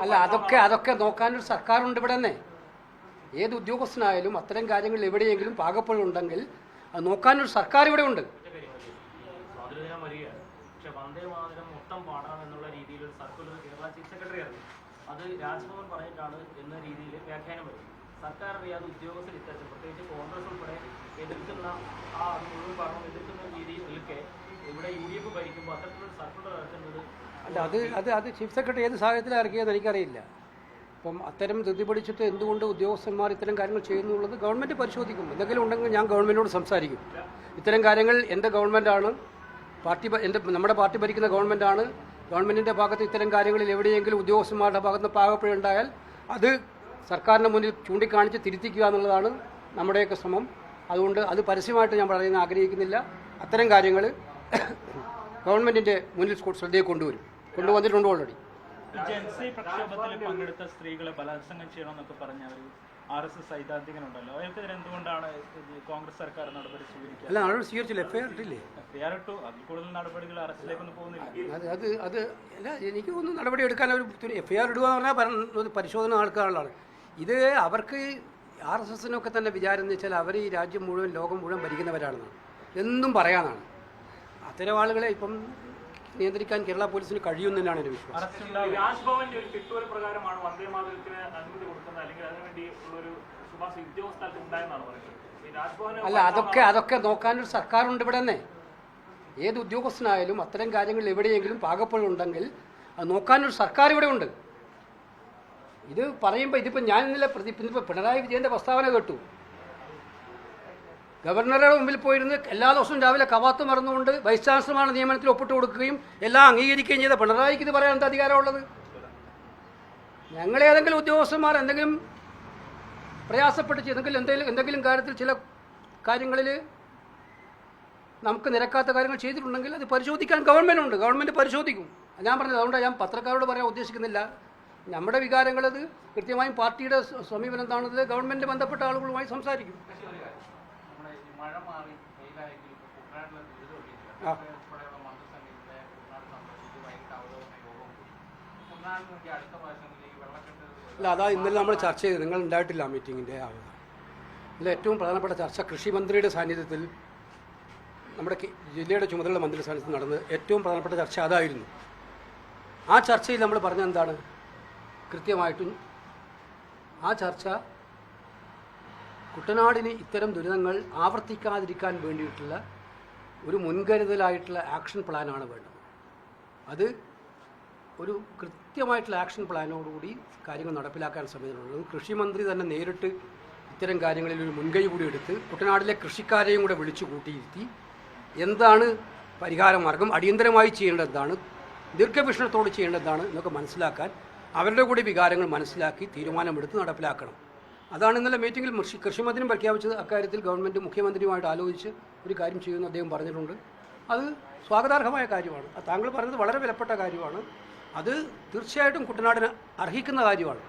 അല്ല, അതൊക്കെ നോക്കാനൊരു സർക്കാരുണ്ട് ഇവിടെ തന്നെ. ഏത് ഉദ്യോഗസ്ഥനായാലും അത്തരം കാര്യങ്ങൾ എവിടെയെങ്കിലും പാകപ്പഴുണ്ടെങ്കിൽ അത് നോക്കാനൊരു സർക്കാർ ഇവിടെ ഉണ്ട്. അത് രാജ്ഭവൻ പറഞ്ഞിട്ടാണ് എന്ന രീതിയിൽ വ്യാഖ്യാനം വരും. സർക്കാർ അറിയാതെ ഉദ്യോഗസ്ഥർ ഇത്തരത്തിൽ പ്രത്യേകിച്ച് കോൺഗ്രസ് ഉൾപ്പെടെ എതിർക്കുന്ന ആ മുഴുവൻ ഭരണം എതിർക്കുന്ന രീതിയിലൊക്കെ ഇവിടെ UDF ഭരിക്കുമ്പോൾ അത്തരത്തിലുള്ള സർക്കുലർ ഇറക്കുന്നത് അല്ല, അത് ചീഫ് സെക്രട്ടറി ഏത് സാഹചര്യത്തിൽ ഇറക്കിയതെന്ന് എനിക്കറിയില്ല. അപ്പം അത്തരം ധൃതി പിടിച്ചിട്ട് എന്തുകൊണ്ട് ഉദ്യോഗസ്ഥന്മാർ ഇത്തരം കാര്യങ്ങൾ ചെയ്യുന്നു എന്നുള്ളത് ഗവൺമെൻറ് പരിശോധിക്കും. എന്തെങ്കിലും ഉണ്ടെങ്കിൽ ഞാൻ ഗവൺമെൻറ്റിനോട് സംസാരിക്കും. ഇത്തരം കാര്യങ്ങൾ എൻ്റെ ഗവൺമെൻറ്റാണ്, നമ്മുടെ പാർട്ടി ഭരിക്കുന്ന ഗവൺമെൻറ്റാണ്. ഗവൺമെൻറ്റിൻ്റെ ഭാഗത്ത് ഇത്തരം കാര്യങ്ങളിൽ എവിടെയെങ്കിലും ഉദ്യോഗസ്ഥന്മാരുടെ ഭാഗത്ത് പാകപ്പിഴയുണ്ടായാൽ അത് സർക്കാരിൻ്റെ മുന്നിൽ ചൂണ്ടിക്കാണിച്ച് തിരുത്തിക്കുക എന്നുള്ളതാണ് നമ്മുടെയൊക്കെ ശ്രമം. അതുകൊണ്ട് അത് പരസ്യമായിട്ട് ഞാൻ പറയാൻ ആഗ്രഹിക്കുന്നില്ല. അത്തരം കാര്യങ്ങൾ ഗവൺമെൻറ്റിൻ്റെ മുന്നിൽ ശ്രദ്ധയെ കൊണ്ടുവന്നിട്ടുണ്ട് ഓൾറെഡി. ജൻസി പ്രക്ഷോഭത്തിൽ പങ്കെടുത്ത സ്ത്രീകളെ ബലാത്സംഗം ചെയ്യണമെന്നൊക്കെ പറഞ്ഞ ഒരു RSS സൈദ്ധാന്തികനുണ്ടല്ലോ, അവർക്കെതിരെ എന്തുകൊണ്ടാണ് കോൺഗ്രസ് സർക്കാർ നടപടി സ്വീകരിക്കുക? അല്ല, നടപടി സ്വീകരിച്ചില്ല. FIR ഇട്ടില്ലേ? FIR ഇട്ടു. അതിൽ കൂടുതൽ നടപടികൾ അറസ്റ്റിലേക്കൊന്നും പോകുന്നില്ല. അത് അല്ല, എനിക്ക് ഒന്നും നടപടി എടുക്കാൻ അവർ FIR ഇടുക എന്ന് പറഞ്ഞാൽ പരിശോധന നടക്കാനുള്ളതാണ്. ഇത് അവർക്ക് RSSനൊക്കെ തന്നെ വിചാരം എന്ന് വെച്ചാൽ അവർ ഈ രാജ്യം മുഴുവൻ ലോകം മുഴുവൻ ഭരിക്കുന്നവരാണെന്നാണ്, എന്നും പറയാനാണ്. അത്തരം ആളുകളെ ഇപ്പം നിയന്ത്രിക്കാൻ കേരള പോലീസിന് കഴിയുമെന്നാണ് എൻ്റെ വിശ്വാസം. രാജ്ഭവന്റെ ഒരു കിട്ടുവൽ പ്രകാരമാണ് വന്ദേ മാതരത്തിന് അനുമതി കൊടുക്കുന്നത്, അല്ലെങ്കിൽ അതിനുവേണ്ടി ഉള്ളൊരു ശുപാർശ ഉദ്യോഗസ്ഥർക്ക് ഉണ്ടായെന്നാണ് പറയുന്നത്. അല്ല, അതൊക്കെ നോക്കാനൊരു സർക്കാരുണ്ട് ഇവിടെ തന്നെ. ഏത് ഉദ്യോഗസ്ഥനായാലും അത്തരം കാര്യങ്ങൾ എവിടെയെങ്കിലും പാകപ്പഴുണ്ടെങ്കിൽ അത് നോക്കാനൊരു സർക്കാർ ഇവിടെ ഉണ്ട്. ഇത് പറയുമ്പോൾ ഇതിപ്പോൾ ഞാൻ ഇന്നലെ ഇന്നിപ്പോൾ പിണറായി വിജയൻ്റെ പ്രസ്താവന കേട്ടു. ഗവർണറുടെ മുമ്പിൽ പോയിരുന്ന് എല്ലാ ദിവസവും രാവിലെ കവാത്ത് മറന്നുകൊണ്ട് വൈസ് ചാൻസലർമാരുടെ നിയമനത്തിൽ ഒപ്പിട്ട് കൊടുക്കുകയും എല്ലാം അംഗീകരിക്കുകയും ചെയ്ത പിണറായിക്ക് ഇത് പറയാൻ എന്താ അധികാരമുള്ളത്? ഞങ്ങളേതെങ്കിലും ഉദ്യോഗസ്ഥന്മാർ എന്തെങ്കിലും പ്രയാസപ്പെട്ട് എന്തെങ്കിലും കാര്യത്തിൽ ചില കാര്യങ്ങളിൽ നമുക്ക് നിരക്കാത്ത കാര്യങ്ങൾ ചെയ്തിട്ടുണ്ടെങ്കിൽ അത് പരിശോധിക്കാൻ ഗവൺമെൻറ് പരിശോധിക്കും. ഞാൻ പറഞ്ഞത് അതുകൊണ്ടാണ് ഞാൻ പത്രക്കാരോട് പറയാൻ ഉദ്ദേശിക്കുന്നില്ല. നമ്മുടെ വികാരങ്ങളത് കൃത്യമായും പാർട്ടിയുടെ സമീപനം എന്താണെന്നത് ഗവൺമെൻറ് ബന്ധപ്പെട്ട ആളുകളുമായി സംസാരിക്കും. അല്ല, അതാ ഇന്നലെ നമ്മൾ ചർച്ച ചെയ്ത്, നിങ്ങൾ ഉണ്ടായിട്ടില്ല ആ മീറ്റിങ്ങിൻ്റെ ആവുക. ഇതിൽ ഏറ്റവും പ്രധാനപ്പെട്ട ചർച്ച കൃഷിമന്ത്രിയുടെ സാന്നിധ്യത്തിൽ, നമ്മുടെ ജില്ലയുടെ ചുമതലയുള്ള മന്ത്രി സാന്നിധ്യത്തിൽ നടന്നത് ഏറ്റവും പ്രധാനപ്പെട്ട ചർച്ച അതായിരുന്നു. ആ ചർച്ചയിൽ നമ്മൾ പറഞ്ഞ എന്താണ്? കൃത്യമായിട്ടും ആ ചർച്ച കുട്ടനാടിന് ഇത്തരം ദുരിതങ്ങൾ ആവർത്തിക്കാതിരിക്കാൻ വേണ്ടിയിട്ടുള്ള ഒരു മുൻകരുതലായിട്ടുള്ള ആക്ഷൻ പ്ലാനാണ് വേണ്ടത്. അത് ഒരു കൃത്യമായിട്ടുള്ള ആക്ഷൻ പ്ലാനോടുകൂടി കാര്യങ്ങൾ നടപ്പിലാക്കാൻ ശ്രമിച്ചിട്ടുള്ളത്. കൃഷിമന്ത്രി തന്നെ നേരിട്ട് ഇത്തരം കാര്യങ്ങളിൽ ഒരു മുൻകൈ കൂടി എടുത്ത് കുട്ടനാട്ടിലെ കൃഷിക്കാരെയും കൂടെ വിളിച്ചു കൂട്ടിയിരുത്തി എന്താണ് പരിഹാര മാർഗം, അടിയന്തരമായി ചെയ്യേണ്ടതാണ്, ദീർഘവീക്ഷണത്തോട് ചെയ്യേണ്ടതാണ് എന്നൊക്കെ മനസ്സിലാക്കാൻ അവരുടെ കൂടി വികാരങ്ങൾ മനസ്സിലാക്കി തീരുമാനമെടുത്ത് നടപ്പിലാക്കണം. അതാണ് ഇന്നലെ മീറ്റിങ്ങിൽ കൃഷിമന്ത്രിയും പ്രഖ്യാപിച്ചത്. അക്കാര്യത്തിൽ ഗവൺമെൻറ് മുഖ്യമന്ത്രിയുമായിട്ട് ആലോചിച്ച് ഒരു കാര്യം ചെയ്യുമെന്ന് അദ്ദേഹം പറഞ്ഞിട്ടുണ്ട്. അത് സ്വാഗതാർഹമായ കാര്യമാണ്. താങ്കൾ പറഞ്ഞത് വളരെ വിലപ്പെട്ട കാര്യമാണ്. അത് തീർച്ചയായിട്ടും കുട്ടനാടിന് അർഹിക്കുന്ന കാര്യമാണ്.